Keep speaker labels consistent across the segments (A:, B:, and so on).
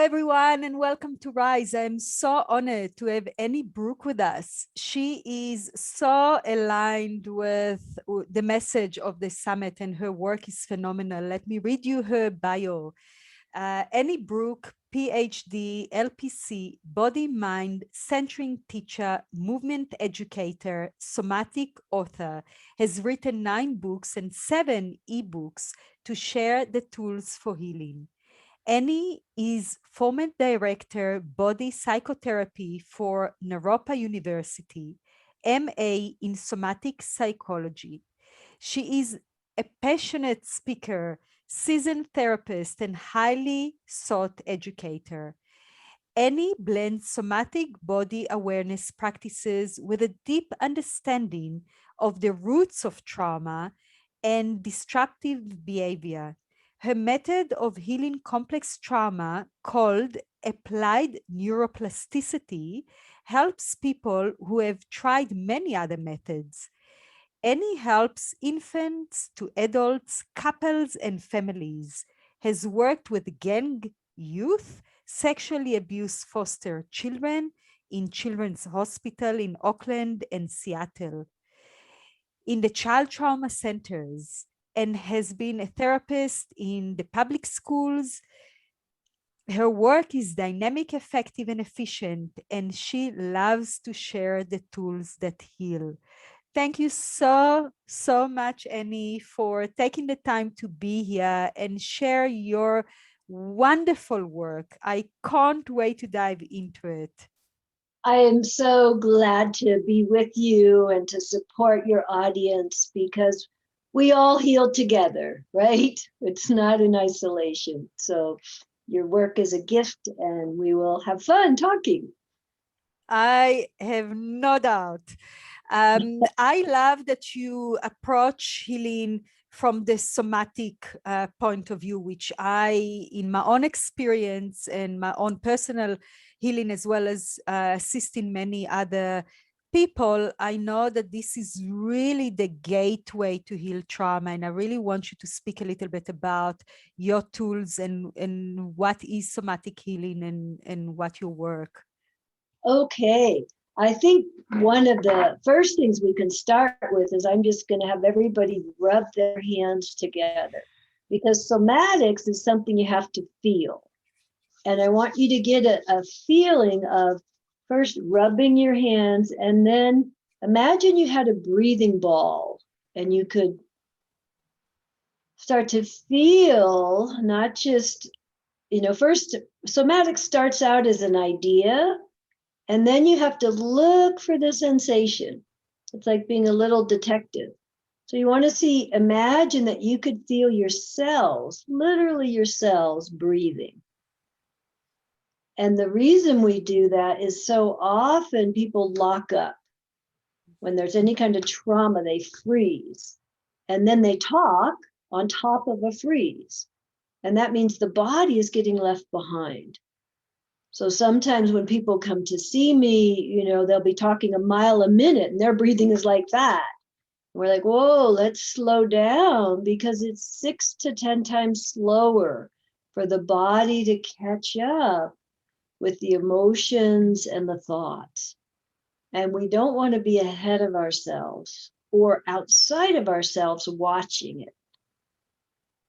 A: everyone, and welcome to Rise. I'm so honored to have Annie Brook with us. She is so aligned with the message of the summit, and her work is phenomenal. Let me read you her bio. Annie Brook, PhD, LPC, body mind centering teacher, movement educator, somatic author, has written 9 books and 7 ebooks to share the tools for healing. Annie is former director, body psychotherapy for Naropa University, MA in somatic psychology. She is a passionate speaker, seasoned therapist, and highly sought educator. Annie blends somatic body awareness practices with a deep understanding of the roots of trauma and destructive behavior. Her method of healing complex trauma, called applied neuroplasticity, helps people who have tried many other methods. Annie helps infants to adults, couples, and families, has worked with gang youth, sexually abused foster children in Children's Hospital in Auckland and Seattle, in the child trauma centers, and has been a therapist in the public schools. Her work is dynamic, effective, and efficient, and she loves to share the tools that heal. Thank you so much, Annie, for taking the time to be here and share your wonderful work. I can't wait to dive into it.
B: I am so glad to be with you and to support your audience because we all heal together, right? It's not in isolation. So your work is a gift and we will have fun talking.
A: I have no doubt. I love that you approach healing from the somatic point of view, which I, in my own experience and my own personal healing, as well as assisting many other people, I know that this is really the gateway to heal trauma. And I really want you to speak a little bit about your tools and what is somatic healing and what your work.
B: Okay. I think one of the first things we can start with is I'm just going to have everybody rub their hands together because somatics is something you have to feel. And I want you to get a feeling of first rubbing your hands and then imagine you had a breathing ball and you could start to feel not just, first somatic starts out as an idea and then you have to look for the sensation. It's like being a little detective. So you want to imagine that you could feel your cells, literally your cells breathing. And the reason we do that is so often people lock up. When there's any kind of trauma, they freeze. And then they talk on top of a freeze. And that means the body is getting left behind. So sometimes when people come to see me, they'll be talking a mile a minute and their breathing is like that. We're like, whoa, let's slow down because it's 6 to 10 times slower for the body to catch up with the emotions and the thoughts. And we don't want to be ahead of ourselves or outside of ourselves watching it.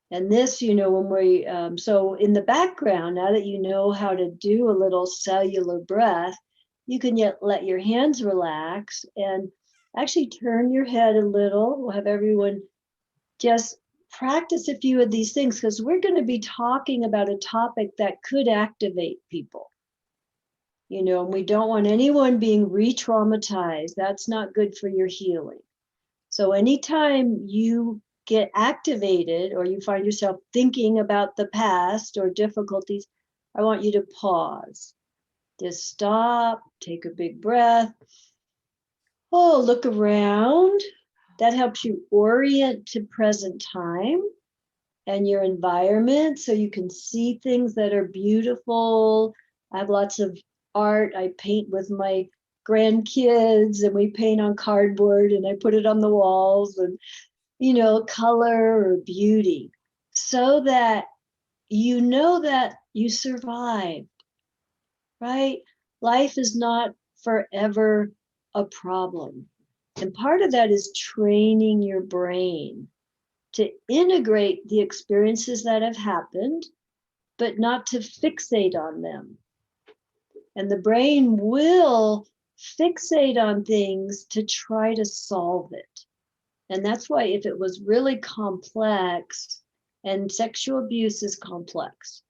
B: And this, when we, so in the background, now that you know how to do a little cellular breath, you can let your hands relax and actually turn your head a little. We'll have everyone just practice a few of these things because we're going to be talking about a topic that could activate people. And we don't want anyone being re-traumatized. That's not good for your healing. So anytime you get activated or you find yourself thinking about the past or difficulties, I want you to pause. Just stop, take a big breath. Oh, look around. That helps you orient to present time and your environment so you can see things that are beautiful. I have lots of art. I paint with my grandkids and we paint on cardboard and I put it on the walls and, color or beauty so that you know that you survived, right? Life is not forever a problem. And part of that is training your brain to integrate the experiences that have happened, but not to fixate on them. And the brain will fixate on things to try to solve it. And that's why, if it was really complex, and sexual abuse is complex,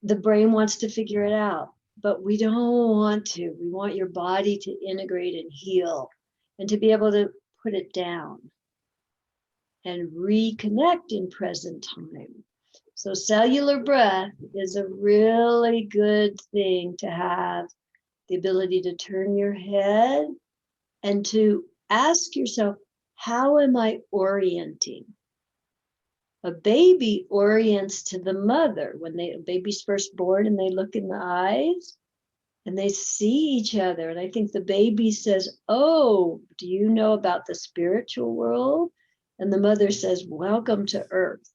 B: the brain wants to figure it out, but we don't want to. We want your body to integrate and heal and to be able to put it down and reconnect in present time. So cellular breath is a really good thing to have, the ability to turn your head and to ask yourself, how am I orienting? A baby orients to the mother when a baby's first born, and they look in the eyes and they see each other. And I think the baby says, oh, do you know about the spiritual world? And the mother says, welcome to Earth.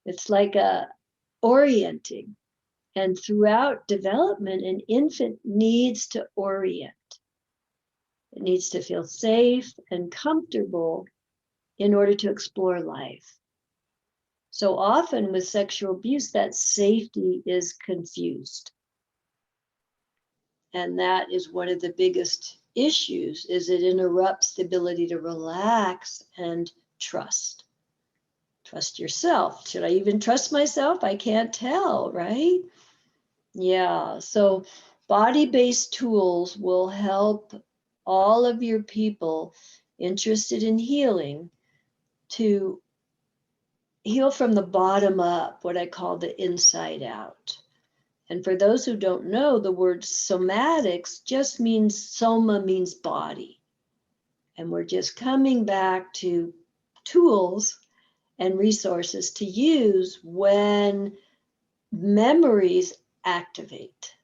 B: It's like a orienting. And throughout development, an infant needs to orient. It needs to feel safe and comfortable in order to explore life. So often with sexual abuse, that safety is confused. And that is one of the biggest issues, is it interrupts the ability to relax and trust. Trust yourself. Should I even trust myself? I can't tell, right? Yeah, so body-based tools will help all of your people interested in healing to heal from the bottom up, what I call the inside out. And for those who don't know, the word somatics just means, soma means body. And we're just coming back to tools and resources to use when memories activate.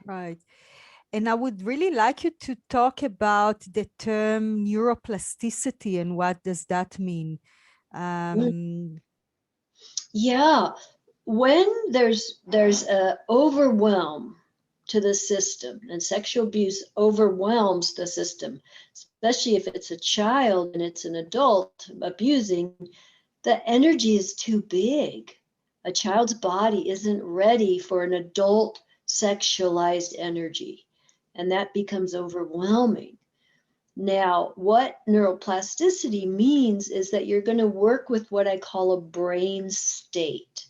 A: Right. And I would really like you to talk about the term neuroplasticity and what does that mean?
B: Yeah, when there's a overwhelm to the system, and sexual abuse overwhelms the system, especially if it's a child and it's an adult abusing, the energy is too big. A child's body isn't ready for an adult sexualized energy, and that becomes overwhelming. Now, what neuroplasticity means is that you're going to work with what I call a brain state.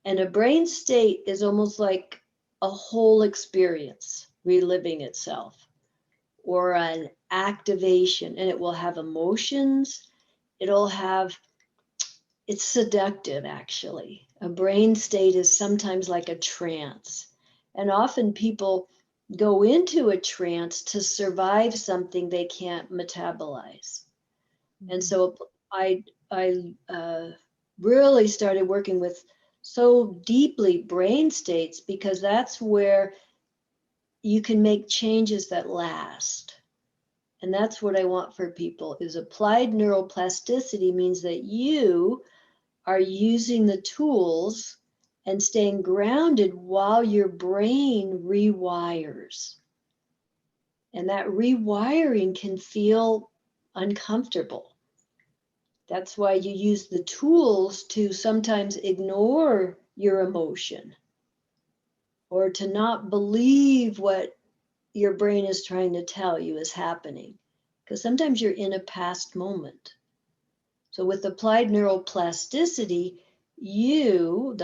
B: And a brain state is almost like a whole experience reliving itself, or an activation, and it will have emotions. It's seductive, actually. A brain state is sometimes like a trance. And often people go into a trance to survive something they can't metabolize. And so I really started working with so deeply brain states, because that's where you can make changes that last. And that's what I want for people, is applied neuroplasticity means that you are using the tools and staying grounded while your brain rewires. And that rewiring can feel uncomfortable. That's why you use the tools to sometimes ignore your emotion, or to not believe what your brain is trying to tell you is happening, because sometimes you're in a past moment. So with applied neuroplasticity, you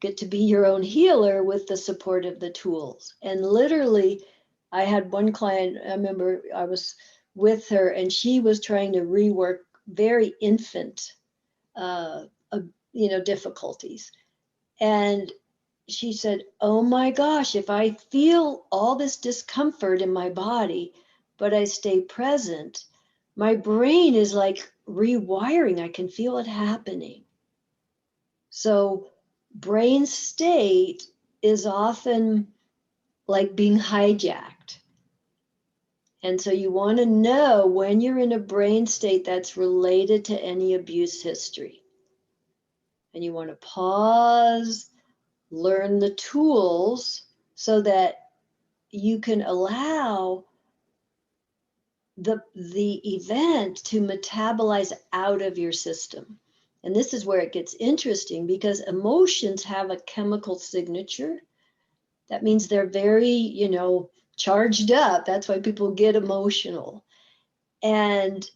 B: get to be your own healer with the support of the tools. And literally, I had one client, I remember I was with her, and she was trying to rework very infant difficulties. And she said, oh my gosh, if I feel all this discomfort in my body, but I stay present, my brain is like rewiring. I can feel it happening. So brain state is often like being hijacked. And so you want to know when you're in a brain state that's related to any abuse history. And you want to pause, learn the tools so that you can allow the event to metabolize out of your system. And this is where it gets interesting because emotions have a chemical signature. That means they're very, charged up. That's why people get emotional. And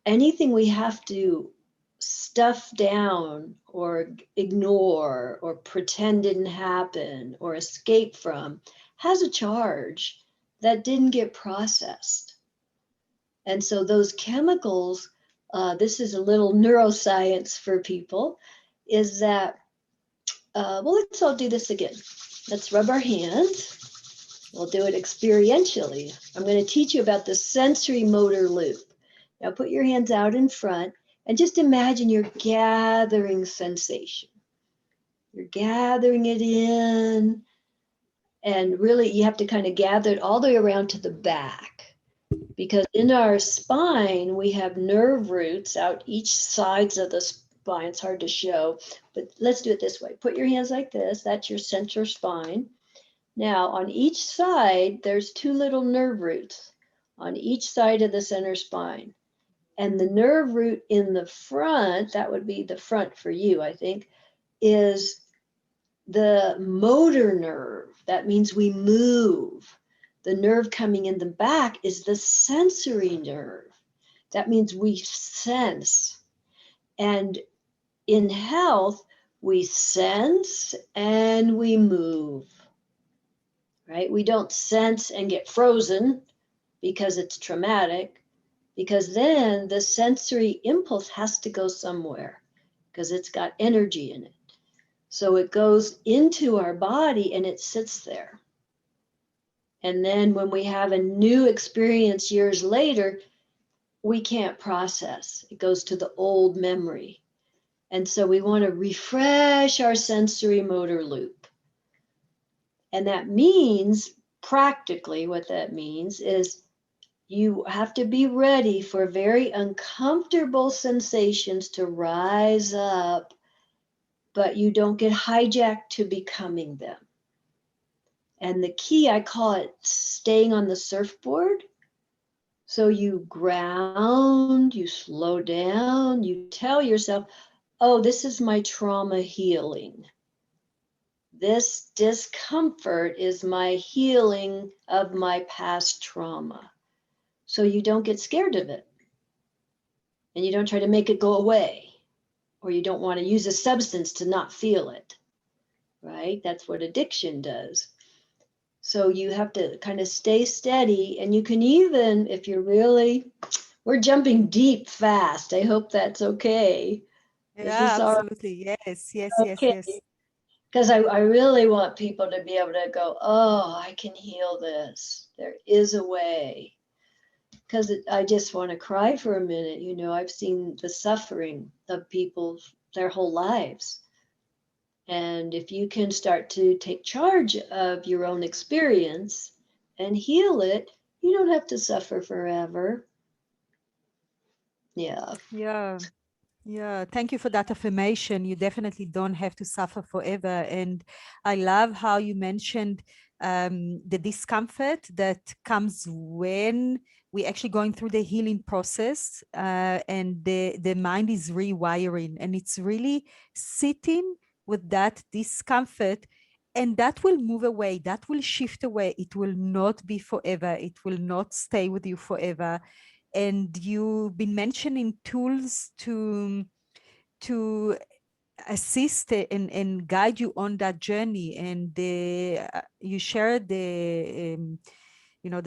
B: anything we have to stuff down or ignore or pretend didn't happen or escape from has a charge that didn't get processed. And so those chemicals, this is a little neuroscience for people, is that, well, let's all do this again. Let's rub our hands. We'll do it experientially. I'm going to teach you about the sensory motor loop. Now put your hands out in front and just imagine you're gathering sensation. You're gathering it in, and really you have to kind of gather it all the way around to the back. Because in our spine, we have nerve roots out each sides of the spine. It's hard to show, but let's do it this way. Put your hands like this. That's your central spine. Now, on each side, there's two little nerve roots on each side of the center spine. And the nerve root in the front, that would be the front for you, I think, is the motor nerve. That means we move. The nerve coming in the back is the sensory nerve. That means we sense. And in health, we sense and we move, right? We don't sense and get frozen because it's traumatic, because then the sensory impulse has to go somewhere because it's got energy in it. So it goes into our body and it sits there. And then when we have a new experience years later, we can't process. It goes to the old memory. And so we want to refresh our sensory motor loop. And that means, practically, what that means is you have to be ready for very uncomfortable sensations to rise up, but you don't get hijacked to becoming them. And the key, I call it staying on the surfboard. So you ground, you slow down, you tell yourself, oh, this is my trauma healing. This discomfort is my healing of my past trauma. So you don't get scared of it. And you don't try to make it go away. Or you don't want to use a substance to not feel it. Right? That's what addiction does. So you have to kind of stay steady, and you can even, if you're really, we're jumping deep fast. I hope that's okay. Is
A: Yeah,
B: this all
A: absolutely. Yes, yes, yes,
B: okay?
A: yes.
B: Because I really want people to be able to go, oh, I can heal this. There is a way. Because I just want to cry for a minute. I've seen the suffering of people their whole lives. And if you can start to take charge of your own experience and heal it, you don't have to suffer forever. Yeah.
A: Yeah. Yeah, thank you for that affirmation. You definitely don't have to suffer forever. And I love how you mentioned the discomfort that comes when we're actually going through the healing process, and the mind is rewiring. And it's really sitting with that discomfort, and that will move away, that will shift away. It will not be forever, it will not stay with you forever. And you've been mentioning tools to assist and guide you on that journey, and you shared the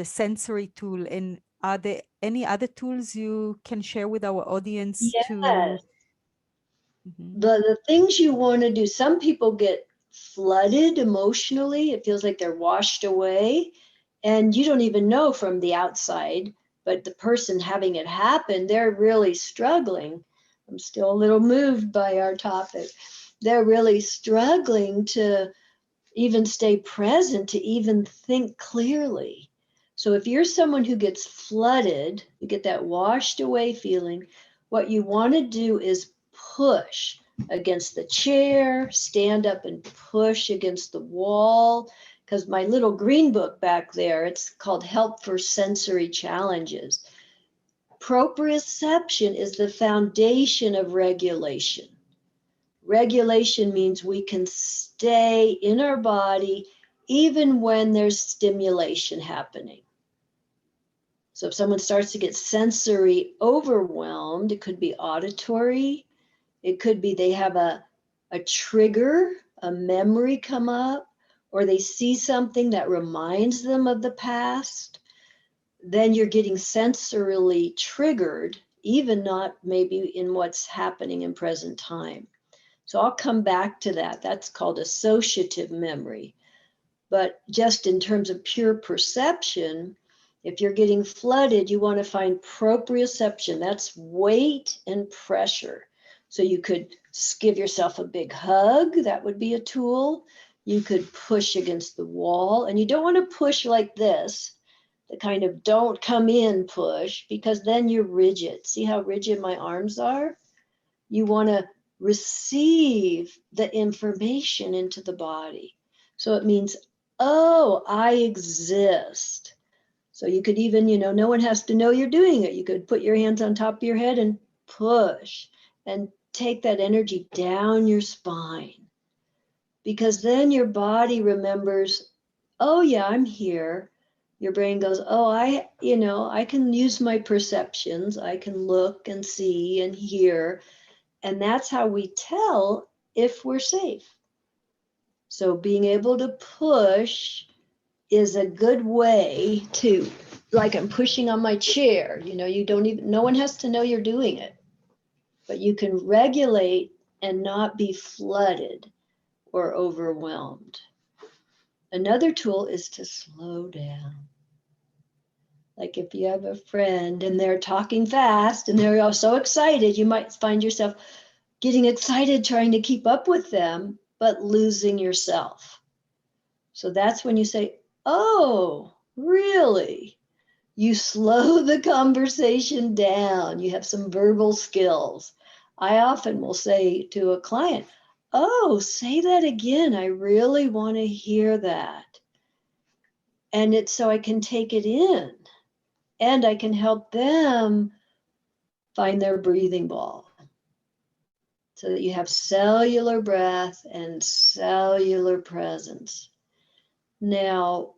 A: sensory tool. And are there any other tools you can share with our audience to
B: Yes.
A: Mhm.
B: The things you want to do, some people get flooded emotionally. It feels like they're washed away. And you don't even know from the outside, but the person having it happen, they're really struggling. I'm still a little moved by our topic. They're really struggling to even stay present, to even think clearly. So if you're someone who gets flooded, you get that washed away feeling, what you want to do is push. against the chair, stand up and push against the wall. Because my little green book back there, it's called Help for Sensory Challenges. Proprioception is the foundation of regulation. Regulation means we can stay in our body even when there's stimulation happening. So if someone starts to get sensory overwhelmed, it could be auditory, it could be they have a trigger, a memory come up, or they see something that reminds them of the past, then you're getting sensorily triggered, even not maybe in what's happening in present time. So I'll come back to that. That's called associative memory. But just in terms of pure perception, if you're getting flooded, you want to find proprioception. That's weight and pressure. So you could give yourself a big hug. That would be a tool. You could push against the wall. And you don't want to push like this, the kind of don't come in push, because then you're rigid. See how rigid my arms are? You want to receive the information into the body. So it means, oh, I exist. So you could even, no one has to know you're doing it. You could put your hands on top of your head and push and take that energy down your spine. Because then your body remembers, oh yeah, I'm here. Your brain goes, oh, I can use my perceptions. I can look and see and hear. And that's how we tell if we're safe. So being able to push is a good way to, like I'm pushing on my chair, no one has to know you're doing it, but you can regulate and not be flooded or overwhelmed. Another tool is to slow down. Like if you have a friend and they're talking fast and they're all so excited, you might find yourself getting excited trying to keep up with them, but losing yourself. So that's when you say, oh, really? You slow the conversation down. You have some verbal skills. I often will say to a client, oh, say that again. I really want to hear that. And it's so I can take it in and I can help them find their breathing ball, so that you have cellular breath and cellular presence. Now,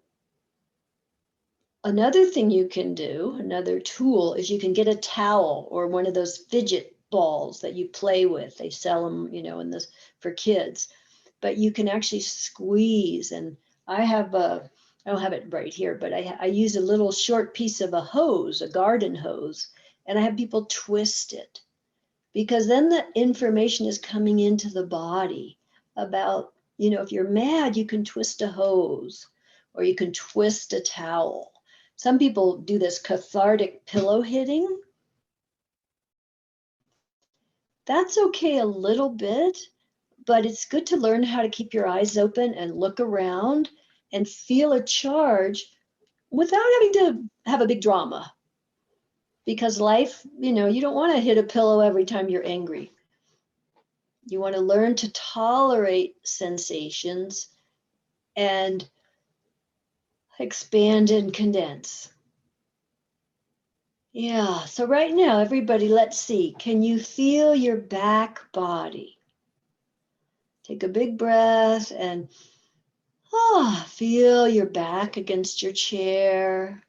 B: another thing you can do, another tool, is you can get a towel or one of those fidget balls that you play with. They sell them, in this for kids. But you can actually squeeze. And I don't have it right here, but I use a little short piece of a hose, a garden hose, and I have people twist it. Because then the information is coming into the body about, if you're mad, you can twist a hose or you can twist a towel. Some people do this cathartic pillow hitting. That's okay a little bit, but it's good to learn how to keep your eyes open and look around and feel a charge without having to have a big drama. Because life, you don't want to hit a pillow every time you're angry. You want to learn to tolerate sensations and expand and condense. Yeah, so right now, everybody, let's see. Can you feel your back body? Take a big breath and feel your back against your chair.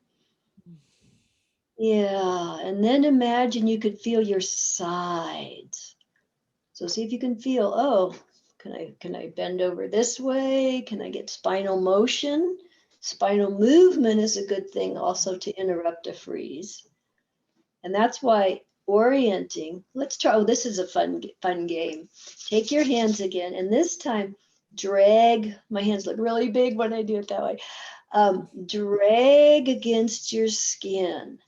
B: Yeah, and then imagine you could feel your sides. So see if you can feel, can I bend over this way? Can I get spinal motion? Spinal movement is a good thing also to interrupt a freeze. And that's why orienting, let's try, this is a fun game. Take your hands again, and this time drag, my hands look really big when I do it that way. Drag against your skin.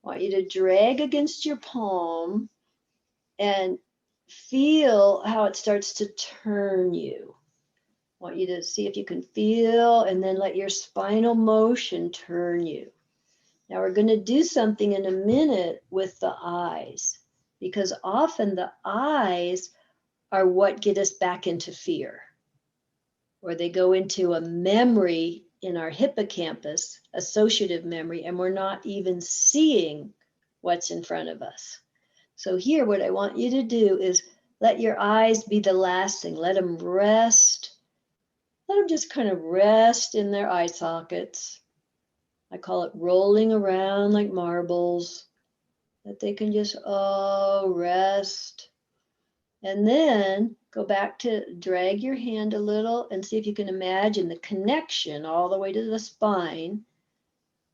B: I want you to drag against your palm and feel how it starts to turn you. I want you to see if you can feel, and then let your spinal motion turn you. Now we're going to do something in a minute with the eyes, because often the eyes are what get us back into fear, or they go into a memory in our hippocampus, associative memory, and we're not even seeing what's in front of us. So here, what I want you to do is let your eyes be the last thing. Let them rest. Let them just kind of rest in their eye sockets. I call it rolling around like marbles, that they can just, rest. And then go back to drag your hand a little and see if you can imagine the connection all the way to the spine,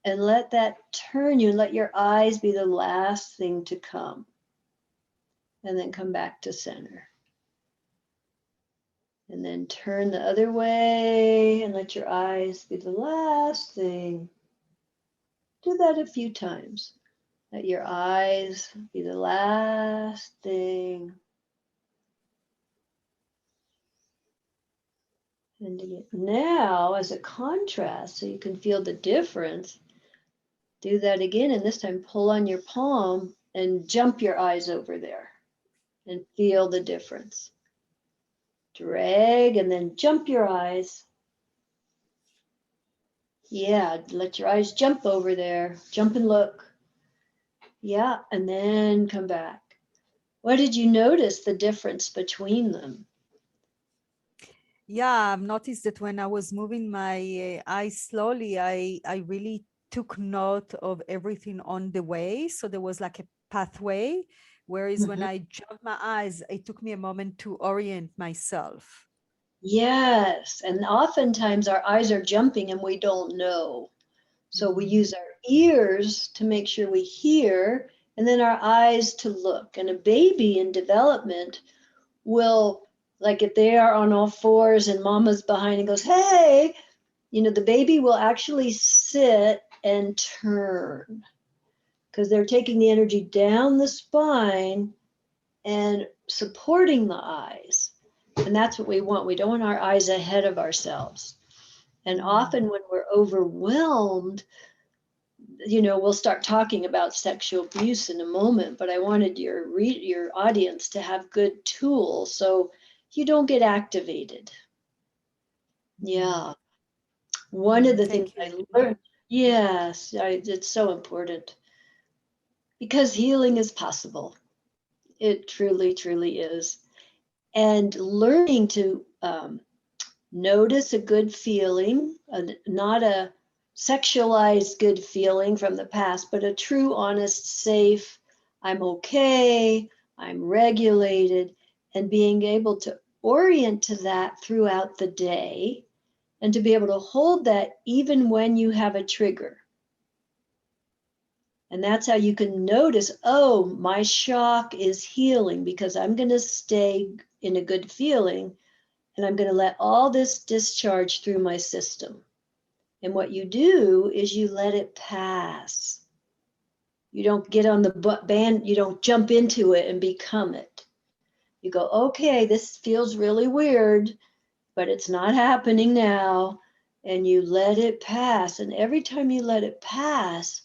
B: and let that turn you and let your eyes be the last thing to come. And then come back to center. And then turn the other way and let your eyes be the last thing. Do that a few times. Let your eyes be the last thing. And again, now, as a contrast, so you can feel the difference, do that again. And this time, pull on your palm and jump your eyes over there and feel the difference. Drag and then jump your eyes. Yeah, let your eyes jump over there. Jump and look. Yeah, and then come back. What did you notice the difference between them?
A: Yeah, I've noticed that when I was moving my eyes slowly, I really took note of everything on the way. So there was like a pathway. Whereas when I jumped my eyes, it took me a moment to orient myself.
B: Yes, and oftentimes our eyes are jumping and we don't know. So we use our ears to make sure we hear, and then our eyes to look. And a baby in development will, like if they are on all fours and mama's behind and goes, hey, the baby will actually sit and turn because they're taking the energy down the spine and supporting the eyes. And that's what we want. We don't want our eyes ahead of ourselves. And often when we're overwhelmed, we'll start talking about sexual abuse in a moment, but I wanted your audience to have good tools so you don't get activated. Yeah. One of the things
A: Thank you.
B: I learned, yes, it's so important because healing is possible. It truly, truly is. And learning to notice a good feeling, not a sexualized good feeling from the past, but a true, honest, safe, I'm okay, I'm regulated, and being able to orient to that throughout the day and to be able to hold that even when you have a trigger. And that's how you can notice, oh, my shock is healing because I'm going to stay in a good feeling and I'm going to let all this discharge through my system. And what you do is you let it pass. You don't get on the band, you don't jump into it and become it. You go, okay, this feels really weird, but it's not happening now. And you let it pass. And every time you let it pass,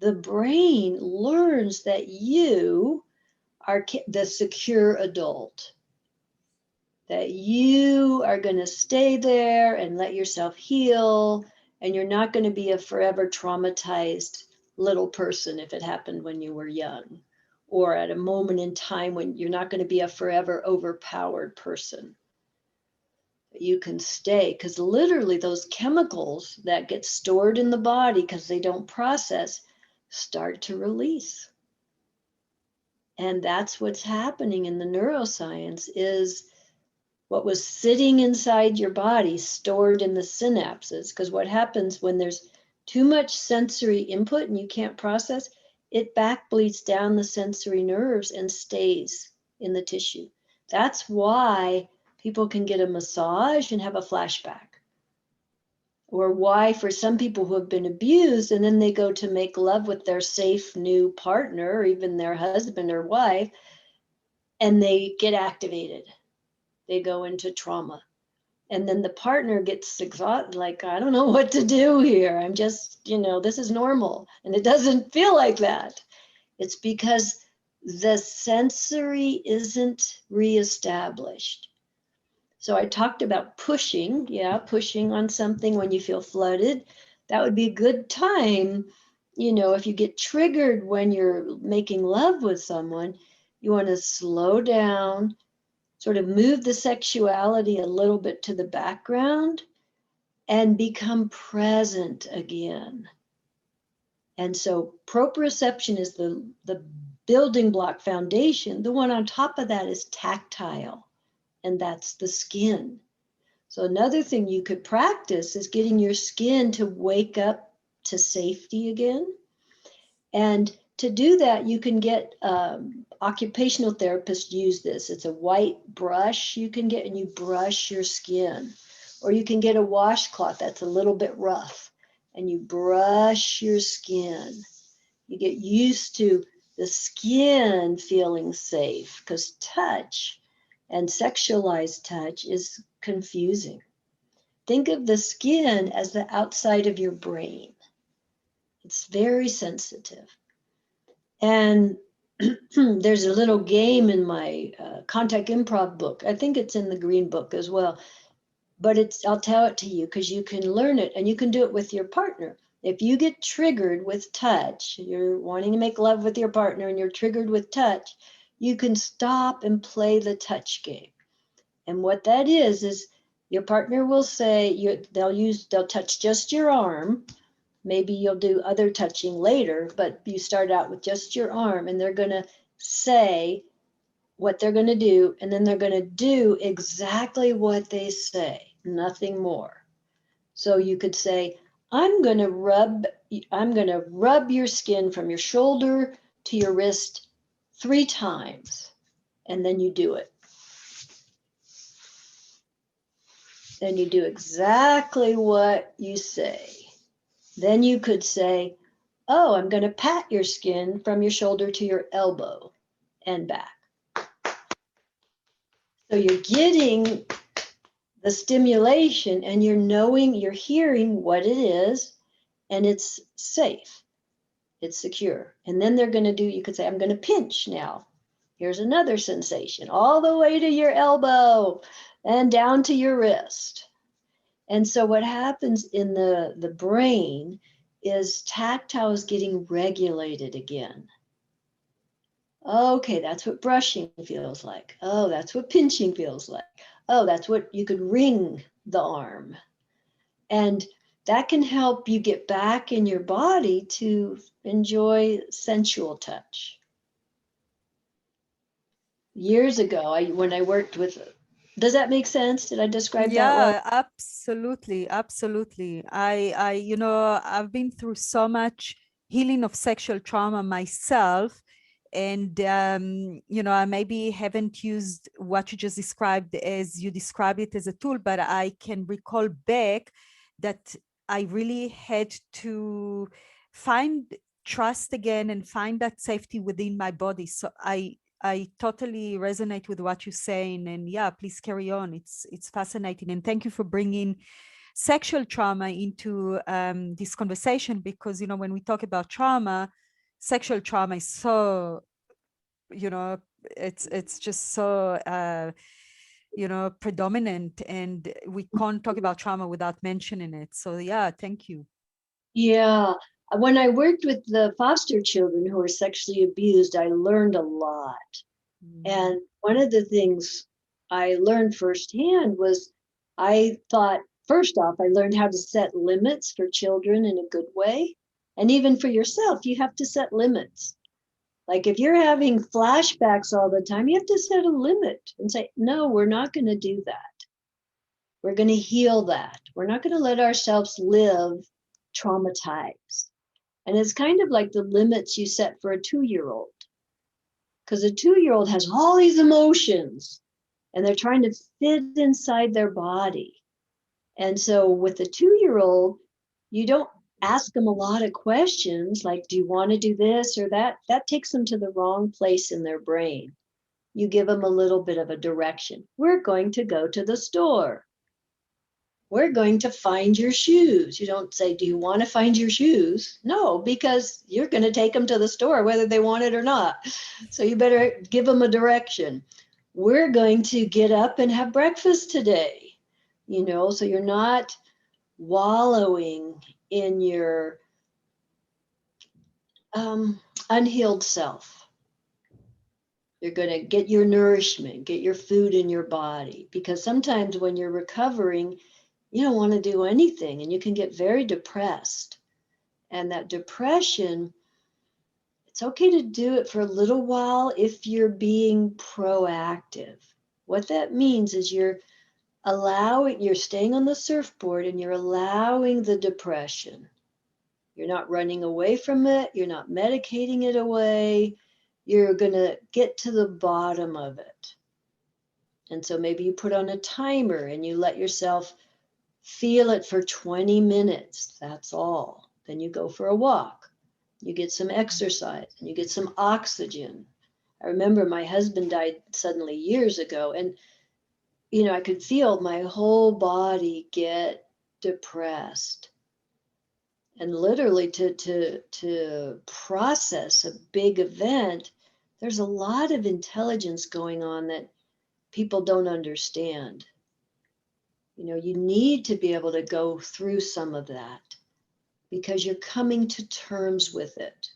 B: the brain learns that you are the secure adult, that you are going to stay there and let yourself heal, and you're not going to be a forever traumatized little person if it happened when you were young, or at a moment in time when you're not going to be a forever overpowered person. You can stay, because literally those chemicals that get stored in the body because they don't process start to release. And that's what's happening in the neuroscience, is what was sitting inside your body stored in the synapses. Because what happens when there's too much sensory input and you can't process, it back bleeds down the sensory nerves and stays in the tissue. That's why people can get a massage and have a flashback. Or why, for some people who have been abused and then they go to make love with their safe new partner, or even their husband or wife, and they get activated. They go into trauma. And then the partner gets exhausted, like, I don't know what to do here. I'm just, this is normal. And it doesn't feel like that. It's because the sensory isn't reestablished. So I talked about pushing, pushing on something when you feel flooded. That would be a good time. If you get triggered when you're making love with someone, you want to slow down, sort of move the sexuality a little bit to the background and become present again. And so proprioception is the building block foundation. The one on top of that is tactile, and that's the skin. So another thing you could practice is getting your skin to wake up to safety again. And to do that, you can get occupational therapists use this. It's a white brush you can get, and you brush your skin. Or you can get a washcloth that's a little bit rough, and you brush your skin. You get used to the skin feeling safe, because touch and sexualized touch is confusing. Think of the skin as the outside of your brain. It's very sensitive. And there's a little game in my contact improv book. I think it's in the green book as well. But I'll tell it to you because you can learn it and you can do it with your partner. If you get triggered with touch, you're wanting to make love with your partner and you're triggered with touch, you can stop and play the touch game. And what that is your partner will say, they'll touch just your arm. Maybe you'll do other touching later, but you start out with just your arm and they're going to say what they're going to do, and then they're going to do exactly what they say, nothing more. So you could say, I'm going to rub your skin from your shoulder to your wrist 3 times, and then you do it. Then you do exactly what you say. Then you could say, oh, I'm going to pat your skin from your shoulder to your elbow and back. So you're getting the stimulation and you're hearing what it is, and it's safe, it's secure. And then you could say, I'm going to pinch now. Here's another sensation, all the way to your elbow and down to your wrist. And so what happens in the brain is tactile is getting regulated again. Okay, that's what brushing feels like. Oh, that's what pinching feels like. Oh, that's what you could wring the arm. And that can help you get back in your body to enjoy sensual touch. Years ago, when I worked with, does that make sense? Did I describe that well?
A: Yeah, absolutely, absolutely. I've been through so much healing of sexual trauma myself, and I maybe haven't used what you just described as you described it as a tool, but I can recall back that I really had to find trust again and find that safety within my body. So I totally resonate with what you're saying, and yeah, please carry on. It's fascinating, and thank you for bringing sexual trauma into this conversation, because when we talk about trauma, sexual trauma is so it's just so predominant, and we can't talk about trauma without mentioning it. So yeah, thank you.
B: Yeah. When I worked with the foster children who were sexually abused, I learned a lot. And one of the things I learned firsthand was I thought, first off, I learned how to set limits for children in a good way. And even for yourself, you have to set limits. Like if you're having flashbacks all the time, you have to set a limit and say, no, we're not going to do that. We're going to heal that. We're not going to let ourselves live traumatized. And it's kind of like the limits you set for a 2-year-old. Because a 2-year-old has all these emotions and they're trying to fit inside their body. And so with a 2-year-old, you don't ask them a lot of questions like, do you want to do this or that? That takes them to the wrong place in their brain. You give them a little bit of a direction. We're going to go to the store. we're going to find your shoes. You don't say, do you want to find your shoes? No, because you're going to take them to the store whether they want it or not. So you better give them a direction. We're going to get up and have breakfast today. So you're not wallowing in your unhealed self. You're going to get your nourishment, get your food in your body, because sometimes when you're recovering, you don't want to do anything and you can get very depressed. And that depression, it's okay to do it for a little while if you're being proactive. What that means is you're staying on the surfboard and you're allowing the depression. You're not running away from it. You're not medicating it away. You're going to get to the bottom of it. And so maybe you put on a timer and you let yourself feel it for 20 minutes. That's all. Then you go for a walk. You get some exercise and you get some oxygen. I remember my husband died suddenly years ago, and I could feel my whole body get depressed. And literally to process a big event, there's a lot of intelligence going on that people don't understand. You need to be able to go through some of that because you're coming to terms with it.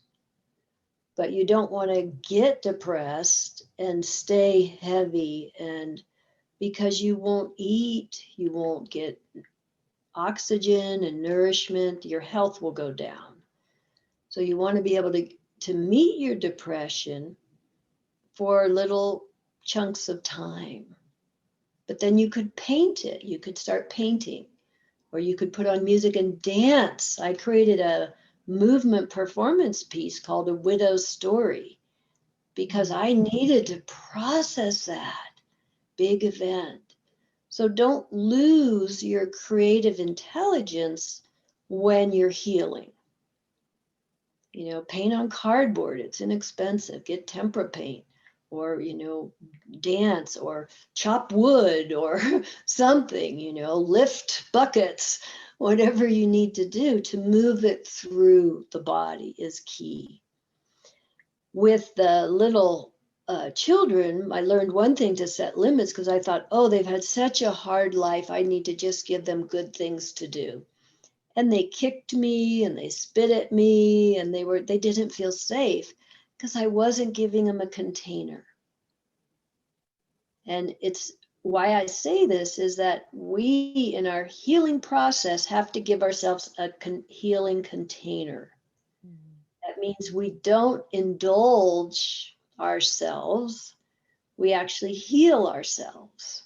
B: But you don't want to get depressed and stay heavy, and because you won't eat, you won't get oxygen and nourishment, your health will go down. So you want to be able to meet your depression for little chunks of time. But then you could paint it. You could start painting, or you could put on music and dance. I created a movement performance piece called A Widow's Story because I needed to process that big event. So don't lose your creative intelligence when you're healing. Paint on cardboard. It's inexpensive. Get tempera paint, or, dance, or chop wood, or something, lift buckets. Whatever you need to do to move it through the body is key. With the little children, I learned one thing: to set limits, because I thought, oh, they've had such a hard life. I need to just give them good things to do. And they kicked me and they spit at me and they didn't feel safe because I wasn't giving them a container. And it's why I say this is that we in our healing process have to give ourselves a healing container. That means we don't indulge ourselves, we actually heal ourselves.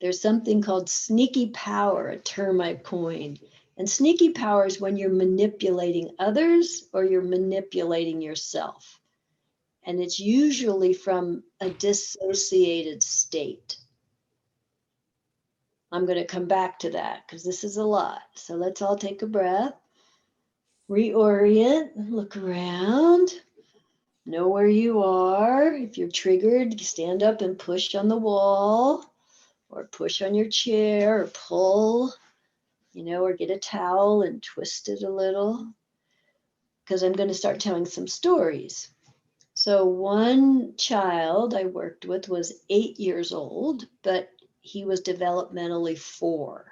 B: There's something called sneaky power, a term I've coined. And sneaky power is when you're manipulating others or you're manipulating yourself. And it's usually from a dissociated state. I'm going to come back to that because this is a lot. So let's all take a breath. Reorient, look around, know where you are. If you're triggered, stand up and push on the wall, or push on your chair, or pull, or get a towel and twist it a little, because I'm going to start telling some stories. So one child I worked with was 8 years old, but he was developmentally 4.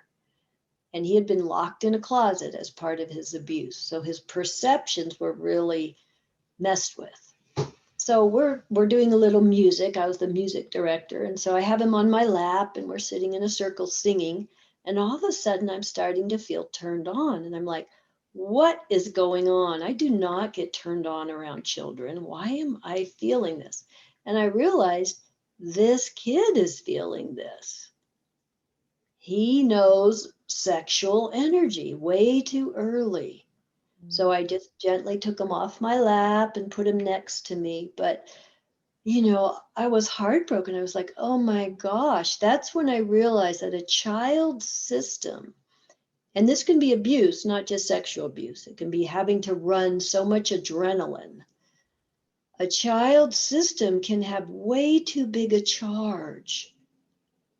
B: And he had been locked in a closet as part of his abuse. So his perceptions were really messed with. So we're doing a little music. I was the music director. And so I have him on my lap and we're sitting in a circle singing. And all of a sudden I'm starting to feel turned on. And I'm like, what is going on? I do not get turned on around children. Why am I feeling this? And I realized this kid is feeling this. He knows sexual energy way too early. So I just gently took him off my lap and put him next to me. But, I was heartbroken. I was like, oh my gosh, that's when I realized that a child's system, and this can be abuse, not just sexual abuse. It can be having to run so much adrenaline. A child's system can have way too big a charge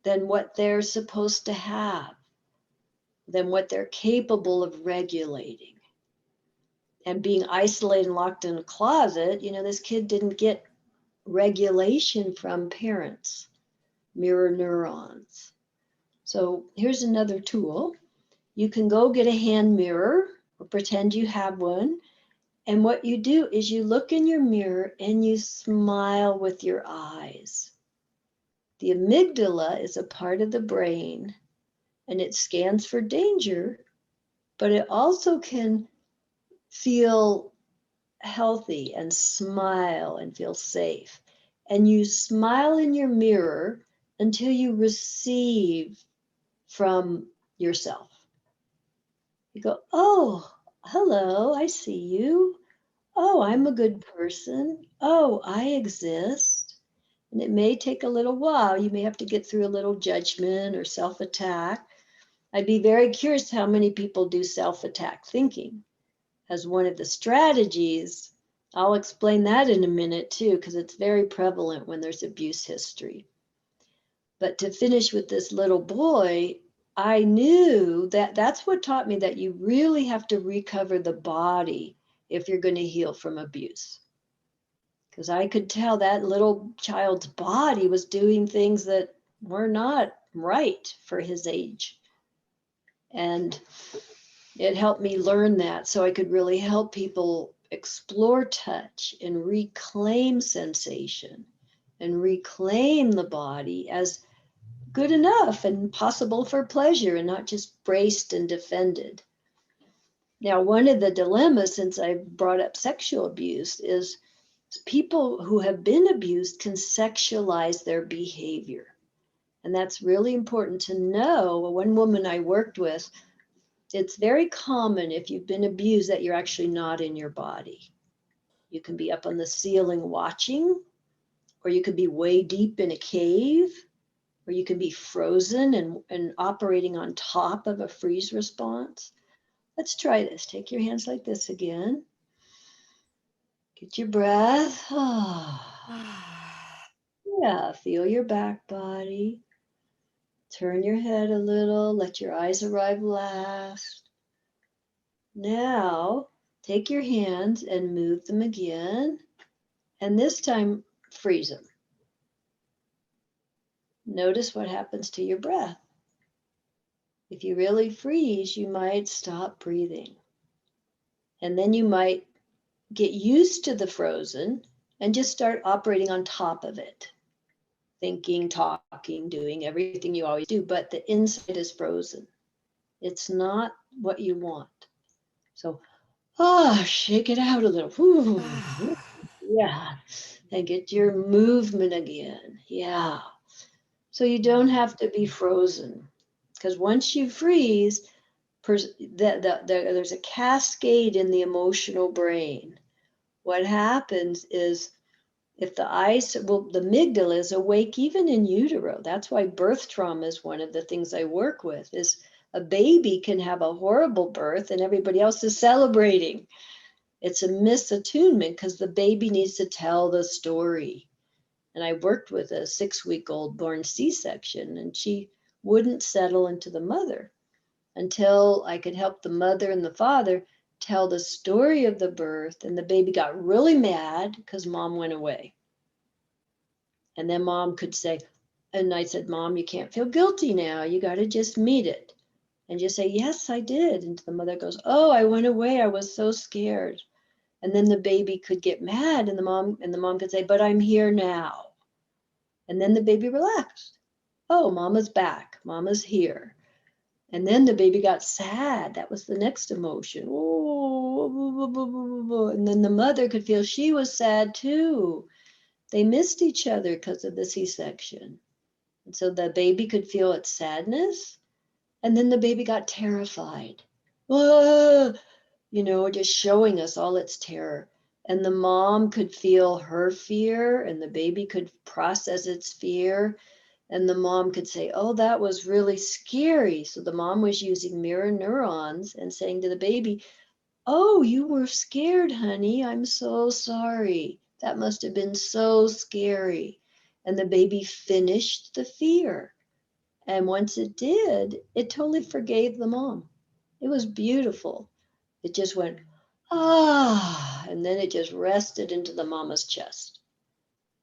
B: than what they're supposed to have. than what they're capable of regulating. And being isolated and locked in a closet, this kid didn't get regulation from parents, mirror neurons. So here's another tool. You can go get a hand mirror or pretend you have one. And what you do is you look in your mirror and you smile with your eyes. The amygdala is a part of the brain and it scans for danger, but it also can feel healthy and smile and feel safe. And you smile in your mirror until you receive from yourself. You go, oh, hello, I see you. Oh, I'm a good person. Oh, I exist. And it may take a little while. You may have to get through a little judgment or self attack. I'd be very curious how many people do self attack thinking as one of the strategies. I'll explain that in a minute too, because it's very prevalent when there's abuse history. But to finish with this little boy, I knew that that's what taught me that you really have to recover the body if you're going to heal from abuse. Because I could tell that little child's body was doing things that were not right for his age. And it helped me learn that so I could really help people explore touch and reclaim sensation and reclaim the body as good enough and possible for pleasure and not just braced and defended. Now, one of the dilemmas, since I brought up sexual abuse, is people who have been abused can sexualize their behavior. And that's really important to know. One woman I worked with, it's very common if you've been abused that you're actually not in your body. You can be up on the ceiling watching, or you could be way deep in a cave, or you can be frozen and operating on top of a freeze response. Let's try this. Take your hands like this again. Get your breath. Yeah, feel your back body. Turn your head a little. Let your eyes arrive last. Now, take your hands and move them again. And this time, freeze them. Notice what happens to your breath. If you really freeze, you might stop breathing. And then you might get used to the frozen and just start operating on top of it. Thinking, talking, doing everything you always do, but the inside is frozen. It's not what you want. So, shake it out a little. Ooh, yeah. And get your movement again. Yeah. So you don't have to be frozen. Because once you freeze, there's a cascade in the emotional brain. What happens is if the amygdala is awake even in utero. That's why birth trauma is one of the things I work with, is a baby can have a horrible birth and everybody else is celebrating. It's a misattunement because the baby needs to tell the story. And I worked with a 6-week-old born C-section, and she wouldn't settle into the mother until I could help the mother and the father tell the story of the birth. And the baby got really mad because mom went away. And then mom could say, and I said, Mom, you can't feel guilty now. You got to just meet it. And just say, yes, I did. And the mother goes, oh, I went away. I was so scared. And then the baby could get mad and the mom could say, but I'm here now. And then the baby relaxed. Oh, mama's back. Mama's here. And then the baby got sad. That was the next emotion. Oh, and then the mother could feel she was sad too. They missed each other because of the C-section. And so the baby could feel its sadness. And then the baby got terrified. Ah, just showing us all its terror. And the mom could feel her fear, and the baby could process its fear. And the mom could say, oh, that was really scary. So the mom was using mirror neurons and saying to the baby, oh, you were scared, honey. I'm so sorry. That must have been so scary. And the baby finished the fear. And once it did, it totally forgave the mom. It was beautiful. It just went, ah, and then it just rested into the mama's chest.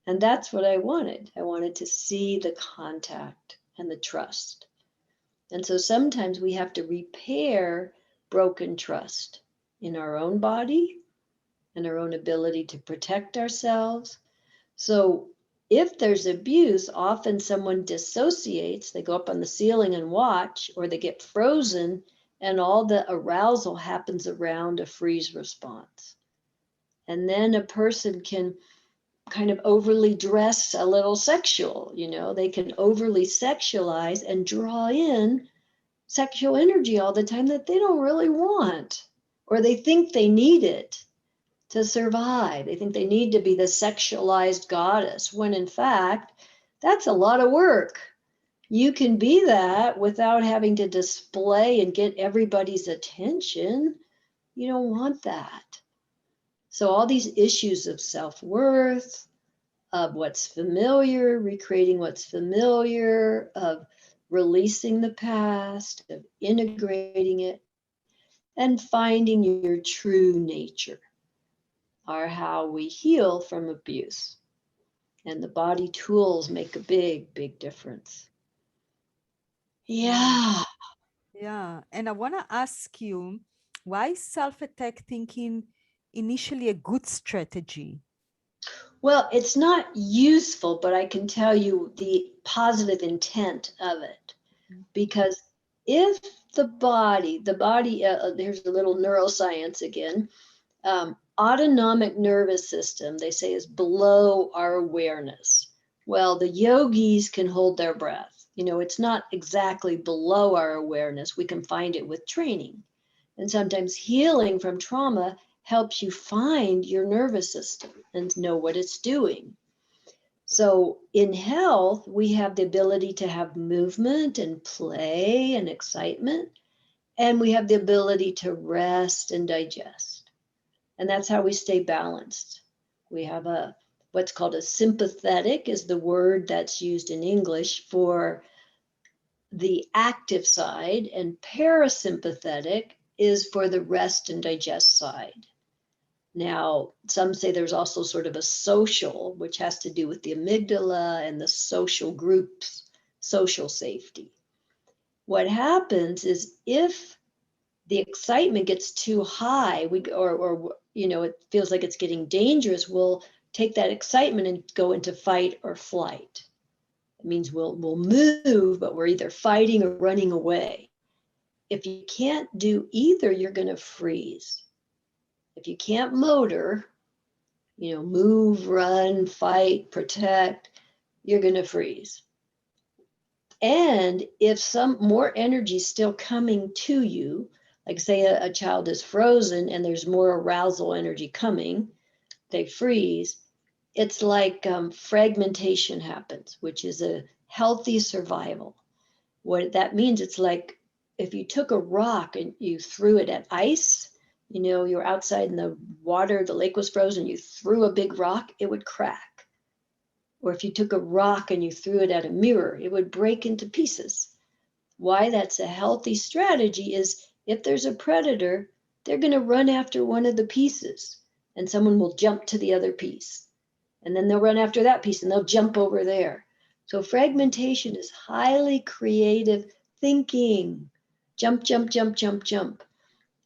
B: And that's what I wanted. I wanted to see the contact and the trust. And so sometimes we have to repair broken trust in our own body and our own ability to protect ourselves. So if there's abuse, often someone dissociates, they go up on the ceiling and watch, or they get frozen, and all the arousal happens around a freeze response. And then a person can kind of overly dress a little sexual, they can overly sexualize and draw in sexual energy all the time that they don't really want, or they think they need it to survive. They think they need to be the sexualized goddess, when in fact, that's a lot of work. You can be that without having to display and get everybody's attention. You don't want that. So, all these issues of self worth, of what's familiar, recreating what's familiar, of releasing the past, of integrating it, and finding your true nature are how we heal from abuse. And the body tools make a big, big difference. Yeah.
A: Yeah. And I want to ask you, why is self-attack thinking initially a good strategy?
B: Well, it's not useful, but I can tell you the positive intent of it. Because if the body, there's a little neuroscience again, autonomic nervous system, they say, is below our awareness. Well, the yogis can hold their breath. It's not exactly below our awareness. We can find it with training. And sometimes healing from trauma helps you find your nervous system and know what it's doing. So in health, we have the ability to have movement and play and excitement, and we have the ability to rest and digest. And that's how we stay balanced. We have what's called a sympathetic, is the word that's used in English for the active side, and parasympathetic is for the rest and digest side. Now, some say there's also sort of a social, which has to do with the amygdala and the social groups, social safety. What happens is if the excitement gets too high, or it feels like it's getting dangerous, we'll take that excitement and go into fight or flight. It means we'll move, but we're either fighting or running away. If you can't do either, you're going to freeze. If you can't motor, move, run, fight, protect, you're going to freeze. And if some more energy is still coming to you, like say a child is frozen and there's more arousal energy coming, they freeze. It's like fragmentation happens, which is a healthy survival. What that means, it's like if you took a rock and you threw it at ice, you're outside in the water, the lake was frozen, you threw a big rock, it would crack. Or if you took a rock and you threw it at a mirror, it would break into pieces. Why that's a healthy strategy is if there's a predator, they're going to run after one of the pieces and someone will jump to the other piece. And then they'll run after that piece and they'll jump over there. So fragmentation is highly creative thinking. Jump, jump, jump, jump, jump.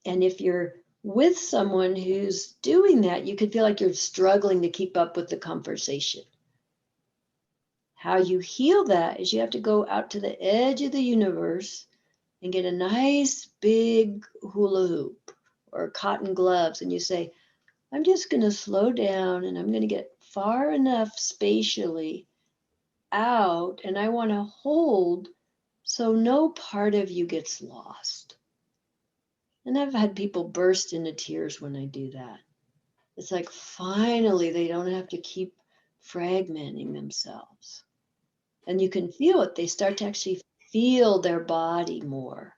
B: And if you're with someone who's doing that, you could feel like you're struggling to keep up with the conversation. How you heal that is you have to go out to the edge of the universe and get a nice big hula hoop or cotton gloves. And you say, I'm just going to slow down and I'm going to get far enough spatially out, and I want to hold so no part of you gets lost. And I've had people burst into tears when I do that. It's like finally they don't have to keep fragmenting themselves. And you can feel it. They start to actually feel their body more.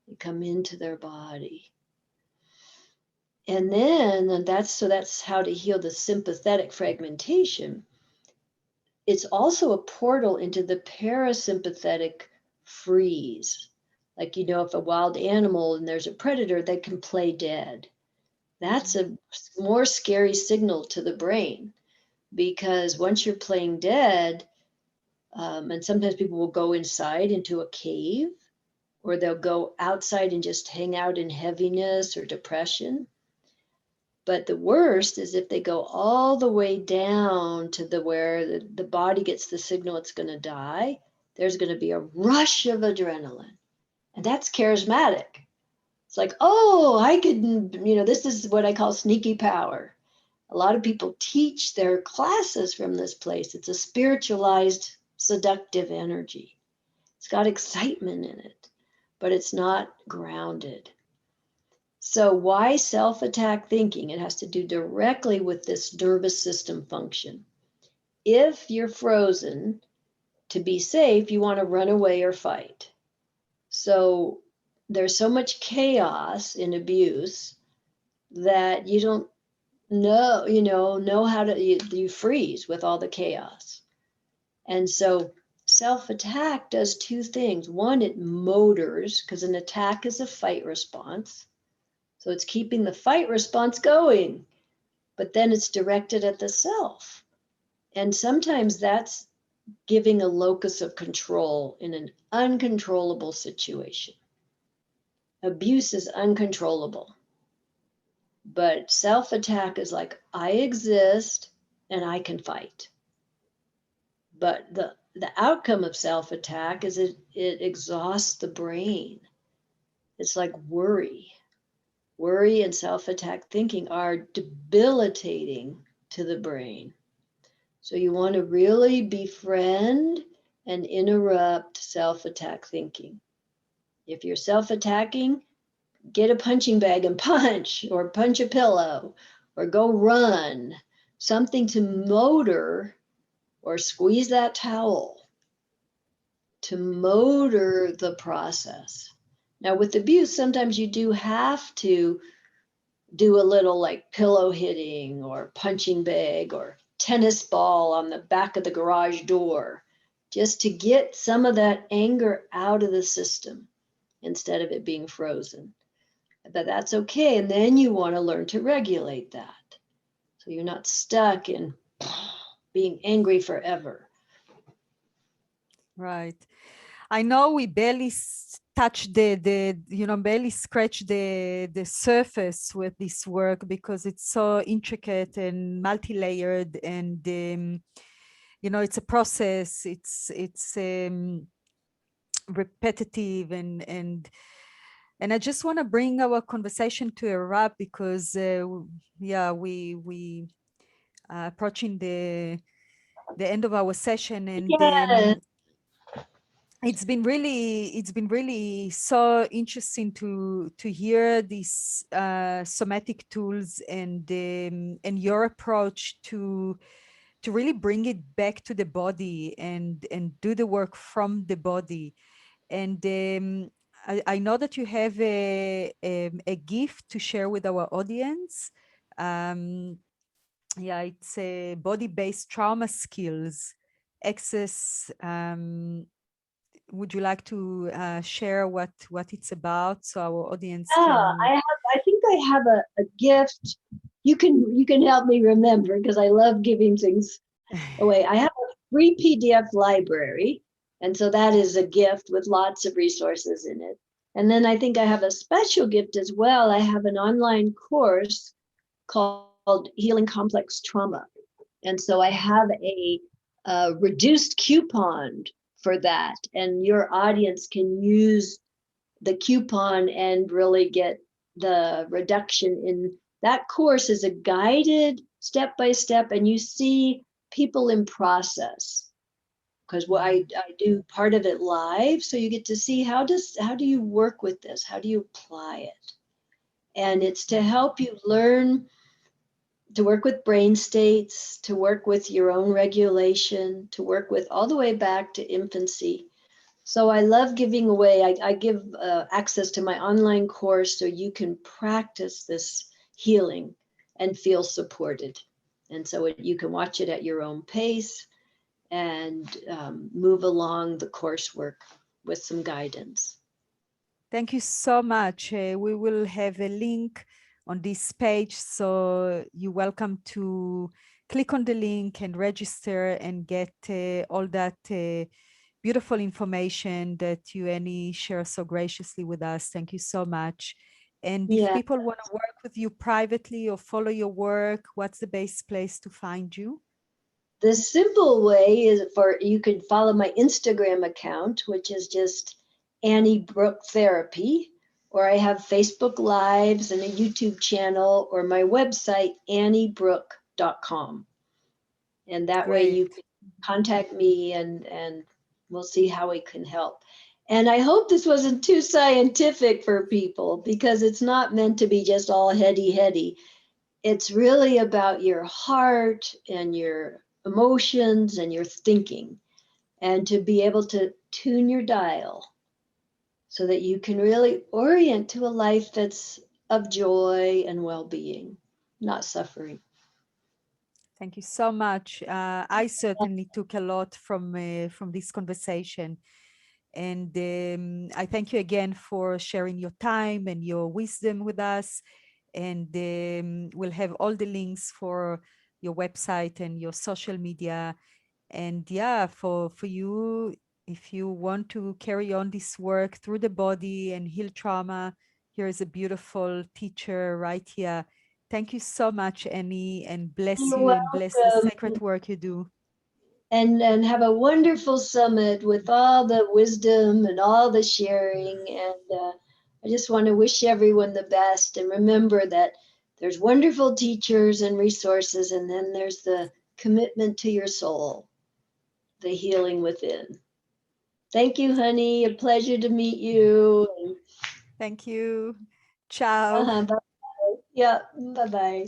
B: They come into their body. And then that's how to heal the sympathetic fragmentation. It's also a portal into the parasympathetic freeze. Like, if a wild animal and there's a predator, they can play dead. That's a more scary signal to the brain, because once you're playing dead, and sometimes people will go inside into a cave, or they'll go outside and just hang out in heaviness or depression. But the worst is if they go all the way down to where the body gets the signal it's going to die, there's going to be a rush of adrenaline. And that's charismatic. It's like, oh, I could, this is what I call sneaky power. A lot of people teach their classes from this place. It's a spiritualized, seductive energy. It's got excitement in it, but it's not grounded. So why self-attack thinking? It has to do directly with this nervous system function. If you're frozen, to be safe, you want to run away or fight. So there's so much chaos in abuse that you don't know how to, you freeze with all the chaos. And so self-attack does two things. One, it motors, because an attack is a fight response. So it's keeping the fight response going, but then it's directed at the self. And sometimes that's giving a locus of control in an uncontrollable situation. Abuse is uncontrollable, but self-attack is like, I exist and I can fight. But the outcome of self-attack is it exhausts the brain. It's like worry. Worry and self-attack thinking are debilitating to the brain. So you want to really befriend and interrupt self-attack thinking. If you're self-attacking, get a punching bag and punch, or punch a pillow, or go run, something to motor, or squeeze that towel to motor the process. Now with abuse, sometimes you do have to do a little like pillow hitting or punching bag or tennis ball on the back of the garage door, just to get some of that anger out of the system instead of it being frozen. But that's okay. And then you want to learn to regulate that, so you're not stuck in being angry forever.
A: Right. I know we barely touch barely scratch the surface with this work, because it's so intricate and multi-layered, and it's a process. It's repetitive, and I just want to bring our conversation to a wrap, because we approaching the end of our session, and
B: Yeah.
A: it's been really so interesting to hear these somatic tools, and your approach to really bring it back to the body, and do the work from the body. And I know that you have a gift to share with our audience. It's a body-based trauma skills access. Would you like to share what it's about, so our audience can?
B: I think I have a gift. You can help me remember, because I love giving things away. I have a free PDF library, and so that is a gift with lots of resources in it. And then I think I have a special gift as well. I have an online course called Healing Complex Trauma. And so I have a reduced coupon for that. And your audience can use the coupon and really get the reduction in that course. Is a guided step-by-step, and you see people in process, because what I do part of it live, so you get to see how do you work with this, how do you apply it. And it's to help you learn to work with brain states, to work with your own regulation, to work with all the way back to infancy. So I love giving away, I give access to my online course so you can practice this healing and feel supported. And so you can watch it at your own pace and move along the coursework with some guidance.
A: Thank you so much. We will have a link on this page, so you're welcome to click on the link and register and get all that beautiful information that you, Annie, share so graciously with us. Thank you so much. And if
B: Yeah,
A: people want to work with you privately or follow your work, what's the best place to find you?
B: the simple way is for you could follow my Instagram account, which is just Annie Brook Therapy, or I have Facebook Lives and a YouTube channel, or my website, anniebrook.com. And that way you
A: Great.
B: can contact me and we'll see how we can help. And I hope this wasn't too scientific for people, because it's not meant to be just all heady. It's really about your heart and your emotions and your thinking, and to be able to tune your dial so that you can really orient to a life that's of joy and well-being, not suffering.
A: Thank you so much. I certainly took a lot from this conversation. And I thank you again for sharing your time and your wisdom with us. And we'll have all the links for your website and your social media. And yeah, for you, if you want to carry on this work through the body and heal trauma, here is a beautiful teacher right here. Thank you so much, Annie, and bless
B: You're
A: you and bless the
B: welcome.
A: sacred work you do.
B: And have a wonderful summit with all the wisdom and all the sharing. And I just want to wish everyone the best. And remember that there's wonderful teachers and resources, and then there's the commitment to your soul, the healing within. Thank you, honey. A pleasure to meet you.
A: Thank you. Ciao.
B: Bye. Yeah, bye bye.